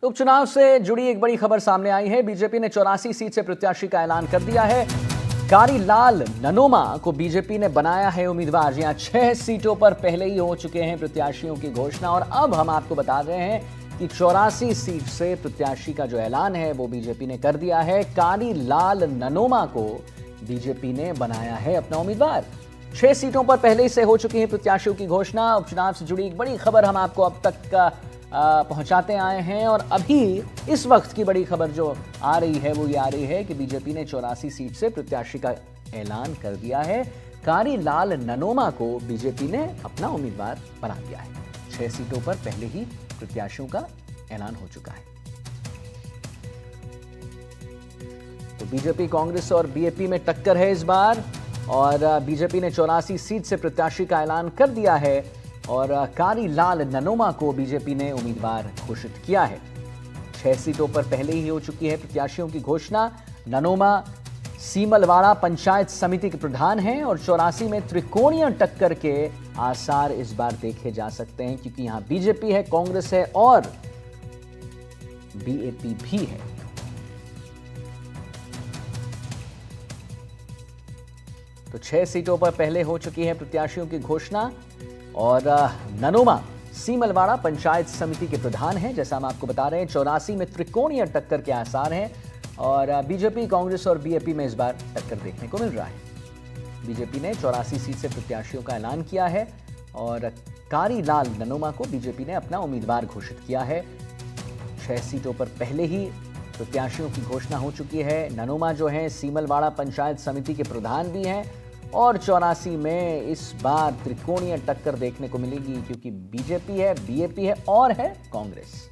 उपचुनाव से जुड़ी एक बड़ी खबर सामने आई है। बीजेपी ने 84 सीट से प्रत्याशी का ऐलान कर दिया है। कारीलाल ननोमा को बीजेपी ने बनाया है उम्मीदवार। यहां 6 सीटों पर पहले ही हो चुके हैं प्रत्याशियों की घोषणा और अब हम आपको बता रहे हैं कि 84 सीट से प्रत्याशी का जो ऐलान है वो बीजेपी ने कर दिया है। कारीलाल ननोमा को बीजेपी ने बनाया है अपना उम्मीदवार। 6 सीटों पर पहले से हो चुकी है प्रत्याशियों की घोषणा। उपचुनाव से जुड़ी एक बड़ी खबर हम आपको अब तक का पहुंचाते आए हैं और अभी इस वक्त की बड़ी खबर जो आ रही है वो ये आ रही है कि बीजेपी ने 84 सीट से प्रत्याशी का ऐलान कर दिया है। कारीलाल ननोमा को बीजेपी ने अपना उम्मीदवार बना दिया है। 6 सीटों पर पहले ही प्रत्याशियों का ऐलान हो चुका है। तो बीजेपी, कांग्रेस और बीएपी में टक्कर है इस बार और बीजेपी ने 84 सीट से प्रत्याशी का ऐलान कर दिया है और कारीलाल ननोमा को बीजेपी ने उम्मीदवार घोषित किया है। 6 सीटों पर पहले ही हो चुकी है प्रत्याशियों की घोषणा। ननोमा सीमलवाड़ा पंचायत समिति के प्रधान हैं और 84 में त्रिकोणीय टक्कर के आसार इस बार देखे जा सकते हैं क्योंकि यहां बीजेपी है, कांग्रेस है और बीएपी भी है। तो 6 सीटों पर पहले हो चुकी है प्रत्याशियों की घोषणा और ननोमा सीमलवाड़ा पंचायत समिति के प्रधान हैं। जैसा हम आपको बता रहे हैं 84 में त्रिकोणीय टक्कर के आसार हैं और बीजेपी, कांग्रेस और बीएपी में इस बार टक्कर देखने को मिल रहा है। बीजेपी ने 84 सीट से प्रत्याशियों का ऐलान किया है और कारीलाल ननोमा को बीजेपी ने अपना उम्मीदवार घोषित किया है। 6 सीटों पर पहले ही प्रत्याशियों की घोषणा हो चुकी है। ननोमा जो है सीमलवाड़ा पंचायत समिति के प्रधान भी हैं और 84 में इस बार त्रिकोणीय टक्कर देखने को मिलेगी क्योंकि बीजेपी है, बीएपी है और है कांग्रेस।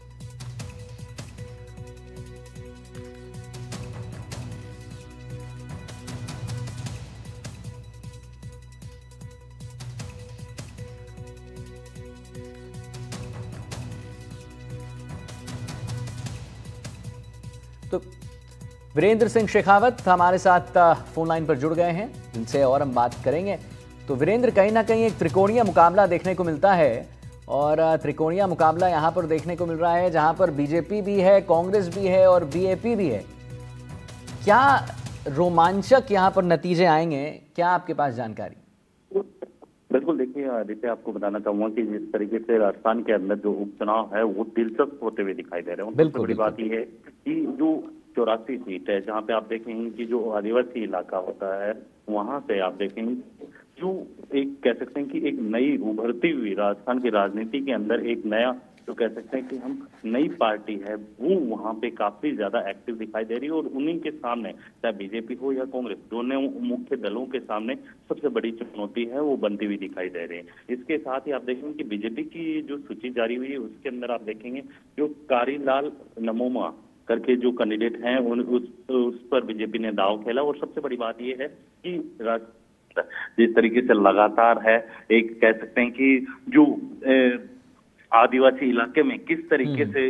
तो वीरेंद्र सिंह शेखावत हमारे साथ फोन लाइन पर जुड़ गए हैं, जिनसे और हम बात करेंगे। तो वीरेंद्र, कहीं ना कहीं एक त्रिकोणीय मुकाबला देखने को मिलता है और त्रिकोणीय मुकाबला यहां पर देखने को मिल रहा है जहां पर बीजेपी भी है, कांग्रेस भी है और बीएपी भी है। क्या रोमांचक यहां पर नतीजे आएंगे, क्या आपके पास जानकारी? बिल्कुल, देखिए आदित्य, आपको बताना चाहूंगा कि जिस तरीके से राजस्थान के अंदर जो उपचुनाव है वो दिलचस्प होते हुए दिखाई दे रहे हैं। सबसे बड़ी बात यह है कि जो 84 सीट है जहां पे आप देखेंगे कि जो आदिवासी इलाका होता है वहां से आप देखेंगे जो एक कह सकते हैं कि एक नई उभरती हुई राजस्थान की राजनीति के अंदर एक नया जो कह सकते हैं कि हम नई पार्टी है वो वहां पे काफी ज्यादा एक्टिव दिखाई दे रही है और उन्हीं के सामने चाहे बीजेपी हो या कांग्रेस, दोनों मुख्य दलों के सामने सबसे बड़ी चुनौती है वो बनती हुई दिखाई दे रही है। इसके साथ ही आप देखेंगे कि बीजेपी की जो सूची जारी हुई है उसके अंदर आप देखेंगे जो कारीलाल ननोमा करके जो कैंडिडेट हैं उस पर बीजेपी ने दांव खेला और सबसे बड़ी बात यह है कि जिस तरीके से लगातार है एक कह सकते हैं कि जो आदिवासी इलाके में किस तरीके से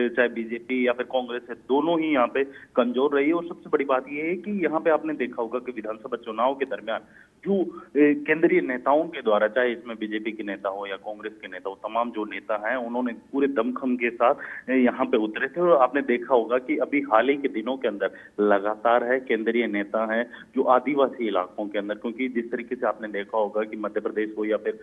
चाहे बीजेपी या फिर कांग्रेस है दोनों ही यहाँ पे कमजोर रही है और सबसे बड़ी बात यह है कि यहाँ पे आपने देखा होगा कि विधानसभा चुनाव के दरमियान जो केंद्रीय नेताओं के द्वारा, चाहे इसमें बीजेपी के नेता हो या कांग्रेस के नेता हो, तमाम जो नेता हैं उन्होंने पूरे दमखम के साथ यहाँ पे उतरे थे और आपने देखा होगा कि अभी हाल ही के दिनों के अंदर लगातार है केंद्रीय नेता हैं जो आदिवासी इलाकों के अंदर, क्योंकि जिस तरीके से आपने देखा होगा कि मध्य प्रदेश हो या फिर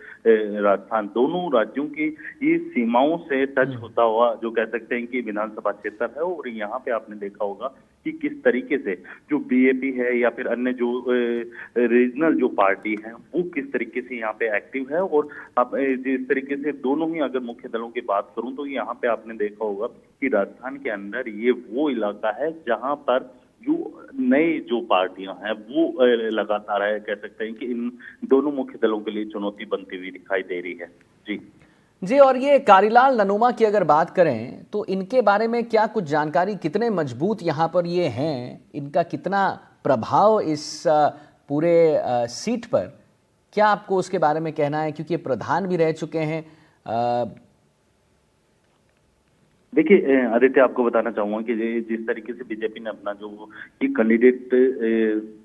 राजस्थान, दोनों राज्यों की ये सीमाओं से टच होता हुआ जो कह सकते हैं कि विधानसभा क्षेत्र है और यहाँ पे आपने देखा होगा कि किस तरीके से जो बीएपी है या फिर अन्य जो रीजनल जो पार्टी है वो किस तरीके से यहाँ पे एक्टिव है और आप जिस तरीके से दोनों ही अगर मुख्य दलों की बात करूं तो यहाँ पे आपने देखा होगा कि राजस्थान के अंदर ये वो इलाका है जहां पर जो नई जो पार्टियां हैं वो लगातार है कह सकते हैं कि इन दोनों मुख्य दलों के लिए चुनौती बनती हुई दिखाई दे रही है। जी, और ये कारीलाल ननोमा की अगर बात करें तो इनके बारे में क्या कुछ जानकारी, कितने मजबूत यहाँ पर ये हैं, इनका कितना प्रभाव इस पूरे सीट पर, क्या आपको उसके बारे में कहना है क्योंकि ये प्रधान भी रह चुके हैं? देखिए आदित्य, आपको बताना चाहूंगा कि जिस तरीके से बीजेपी ने अपना जो ये कैंडिडेट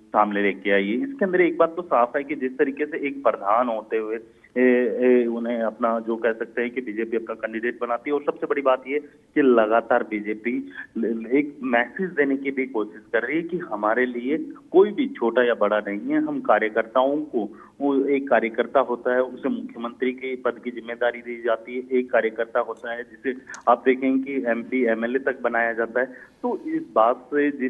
सामने लेके आई है, इसके अंदर एक बात तो साफ है कि जिस तरीके से एक प्रधान होते हुए उन्हें अपना जो कह सकते हैं कि बीजेपी अपना कैंडिडेट बनाती है। और सबसे बड़ी बात ये कि लगातार बीजेपी एक मैसेज देने की भी कोशिश कर रही है कि हमारे लिए कोई भी छोटा या बड़ा नहीं है। हम कार्यकर्ताओं को, वो एक कार्यकर्ता होता है उसे मुख्यमंत्री के पद की जिम्मेदारी दी जाती है, एक कार्यकर्ता होता है जिसे आप देखेंगे कि एमपी एमएलए तक बनाया जाता है। तो इस बात से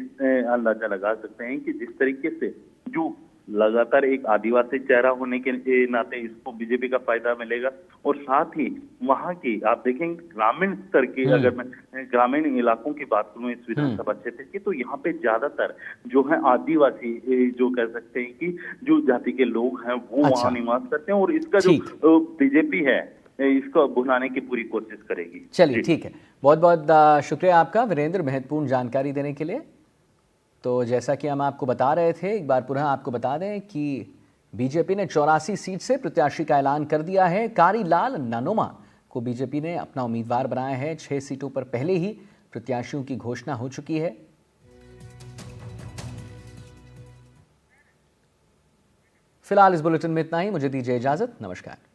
अंदाजा लगा सकते हैं कि जिस तरीके से जो लगातार एक आदिवासी चेहरा होने के नाते इसको बीजेपी का फायदा मिलेगा। और साथ ही वहां की आप देखेंगे ग्रामीण स्तर की, अगर मैं ग्रामीण इलाकों की बात करूं इस विधानसभा क्षेत्र की, तो यहाँ पे ज्यादातर जो है आदिवासी, जो कह सकते हैं कि जो जाति के लोग हैं वो अच्छा, वहां निवास करते हैं। और इसका जो ठीक। बीजेपी है इसको भुनाने की पूरी कोशिश करेगी। चलिए ठीक है, बहुत बहुत शुक्रिया आपका वीरेंद्र, महत्वपूर्ण जानकारी देने के लिए। तो जैसा कि हम आपको बता रहे थे, एक बार पुनः आपको बता दें कि बीजेपी ने 84 सीट से प्रत्याशी का ऐलान कर दिया है। कारीलाल ननोमा को बीजेपी ने अपना उम्मीदवार बनाया है। 6 सीटों पर पहले ही प्रत्याशियों की घोषणा हो चुकी है। फिलहाल इस बुलेटिन में इतना ही। मुझे दीजिए इजाजत। नमस्कार।